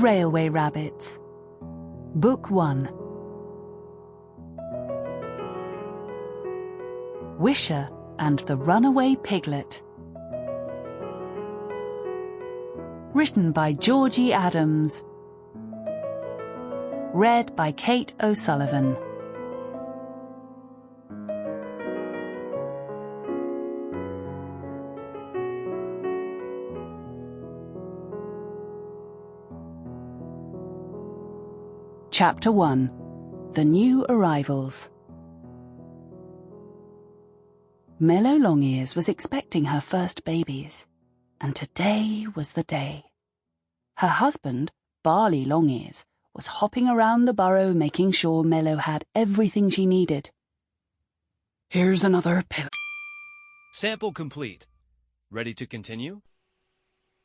Railway Rabbits. Book 1. Wisher and the Runaway Piglet. Written by Georgie Adams. Read by Kate O'Sullivan. Chapter 1. The New Arrivals. Mellow Longears was expecting her first babies, and today was the day. Her husband, Barley Longears, was hopping around the burrow making sure Mellow had everything she needed. Here's another pill. Sample complete. Ready to continue?